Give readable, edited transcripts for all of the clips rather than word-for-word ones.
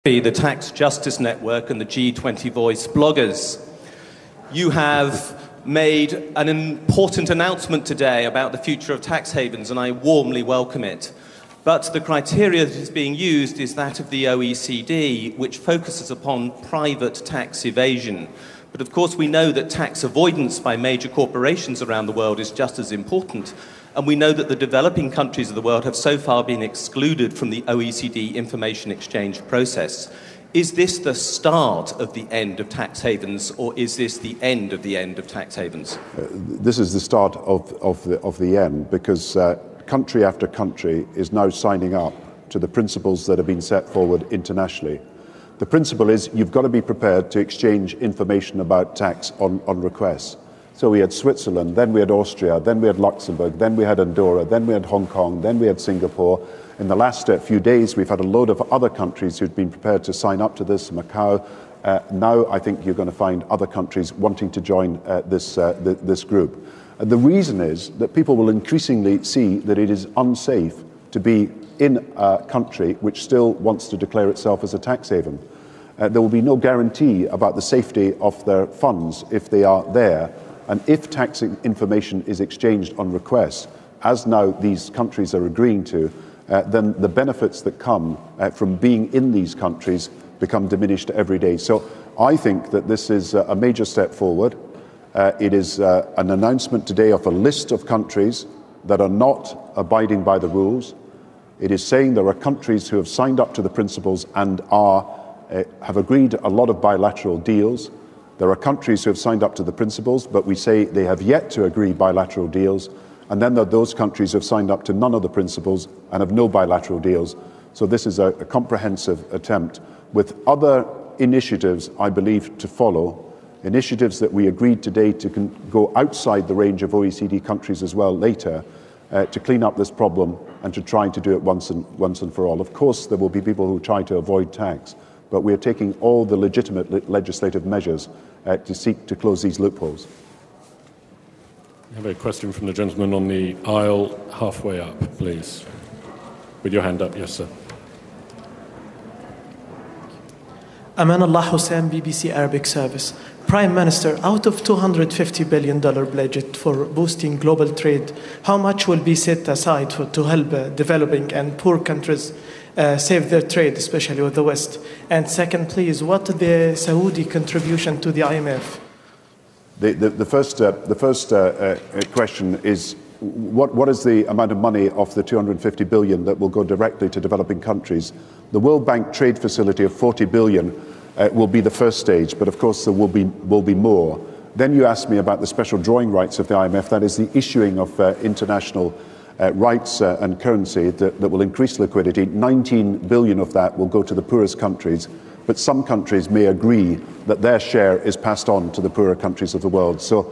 the Tax Justice Network and the G20 Voice bloggers. You have made an important announcement today about the future of tax havens, and I warmly welcome it. But the criteria that is being used is that of the OECD, which focuses upon private tax evasion. But of course we know that tax avoidance by major corporations around the world is just as important. And we know that the developing countries of the world have so far been excluded from the OECD information exchange process. Is this the start of the end of tax havens, or is this the end of tax havens? This is the start of the end, because country after country is now signing up to the principles that have been set forward internationally. The principle is you've got to be prepared to exchange information about tax on request. So we had Switzerland, then we had Austria, then we had Luxembourg, then we had Andorra, then we had Hong Kong, then we had Singapore. In the last few days, we've had a load of other countries who've been prepared to sign up to this, Macau. Now I think you're going to find other countries wanting to join this group. And the reason is that people will increasingly see that it is unsafe to be in a country which still wants to declare itself as a tax haven. There will be no guarantee about the safety of their funds if they are there. And if tax information is exchanged on request, as now these countries are agreeing to, then the benefits that come from being in these countries become diminished every day. So I think that this is a major step forward. It is an announcement today of a list of countries that are not abiding by the rules. It is saying there are countries who have signed up to the principles and have agreed a lot of bilateral deals. There are countries who have signed up to the principles, but we say they have yet to agree bilateral deals. And then there are those countries who have signed up to none of the principles and have no bilateral deals. So this is a comprehensive attempt with other initiatives, I believe, to follow. Initiatives that we agreed today to go outside the range of OECD countries as well later to clean up this problem and to try to do it once and for all. Of course, there will be people who try to avoid tax, but we are taking all the legitimate legislative measures to seek to close these loopholes. I have a question from the gentleman on the aisle halfway up, please. With your hand up, yes, sir. Amanullah Hussain, BBC Arabic Service. Prime Minister, out of $250 billion budget for boosting global trade, how much will be set aside to help developing and poor countries save their trade, especially with the West? And second, please, what is the Saudi contribution to the IMF? The first question is, what is the amount of money of the $250 billion that will go directly to developing countries? The World Bank trade facility of $40 billion will be the first stage, but of course there will be more. Then you asked me about the special drawing rights of the IMF. That is the issuing of international rights and currency that will increase liquidity. 19 billion of that will go to the poorest countries, but some countries may agree that their share is passed on to the poorer countries of the world. So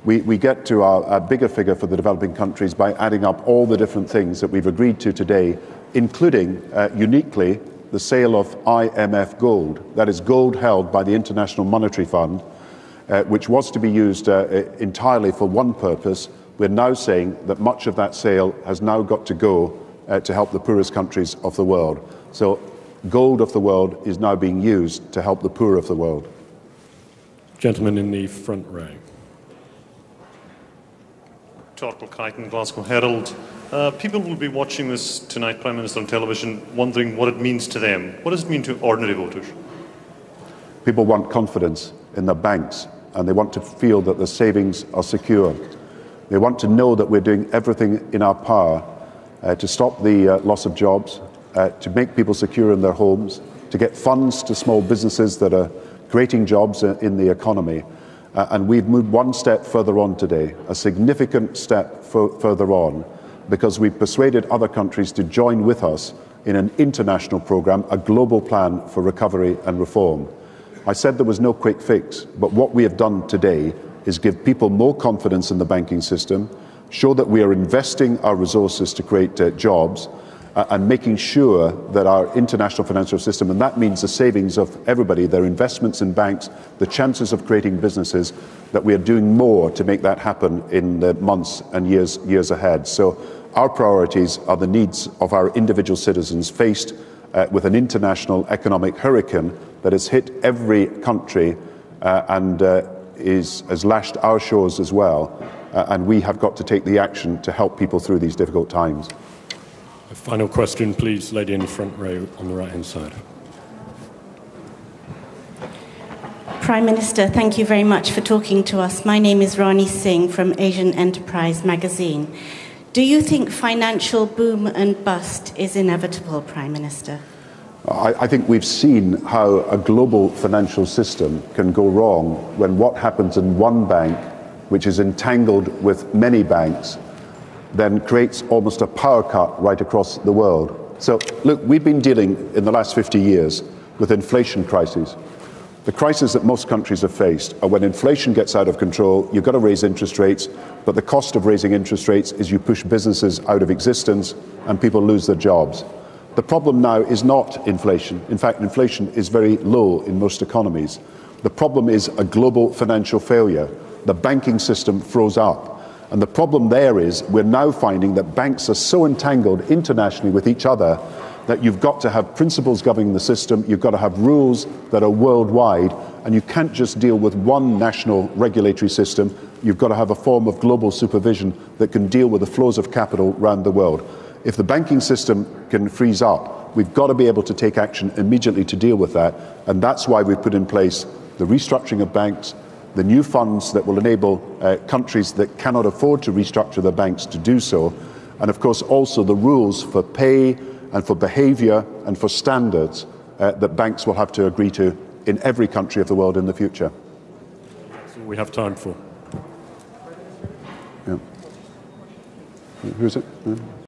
we get to a bigger figure for the developing countries by adding up all the different things that we've agreed to today, including, uniquely, the sale of IMF gold. That is gold held by the International Monetary Fund, which was to be used entirely for one purpose. We're now saying that much of that sale has now got to go to help the poorest countries of the world. So gold of the world is now being used to help the poor of the world. Gentleman in the front row. Torkel Kyten, Glasgow Herald. People will be watching this tonight, Prime Minister, on television, wondering what it means to them. What does it mean to ordinary voters? People want confidence in their banks, and they want to feel that their savings are secure. They want to know that we're doing everything in our power to stop the loss of jobs, to make people secure in their homes, to get funds to small businesses that are creating jobs in the economy. And we've moved one step further on today, a significant step further on, because we've persuaded other countries to join with us in an international programme, a global plan for recovery and reform. I said there was no quick fix, but what we have done today is give people more confidence in the banking system, show that we are investing our resources to create jobs, and making sure that our international financial system, and that means the savings of everybody, their investments in banks, the chances of creating businesses, that we are doing more to make that happen in the months and years ahead. So our priorities are the needs of our individual citizens faced with an international economic hurricane that has hit every country and has lashed our shores as well. And we have got to take the action to help people through these difficult times. A final question, please, lady in the front row on the right-hand side. Prime Minister, thank you very much for talking to us. My name is Rani Singh from Asian Enterprise magazine. Do you think financial boom and bust is inevitable, Prime Minister? I think we've seen how a global financial system can go wrong when what happens in one bank, which is entangled with many banks, then creates almost a power cut right across the world. So, look, we've been dealing in the last 50 years with inflation crises. The crises that most countries have faced are when inflation gets out of control, you've got to raise interest rates, but the cost of raising interest rates is you push businesses out of existence and people lose their jobs. The problem now is not inflation. In fact, inflation is very low in most economies. The problem is a global financial failure. The banking system froze up. And the problem there is we're now finding that banks are so entangled internationally with each other that you've got to have principles governing the system, you've got to have rules that are worldwide, and you can't just deal with one national regulatory system. You've got to have a form of global supervision that can deal with the flows of capital around the world. If the banking system can freeze up, we've got to be able to take action immediately to deal with that, and that's why we've put in place the restructuring of banks, the new funds that will enable countries that cannot afford to restructure their banks to do so, and of course also the rules for pay and for behaviour and for standards that banks will have to agree to in every country of the world in the future. That's all we have time for. Yeah. Who is it?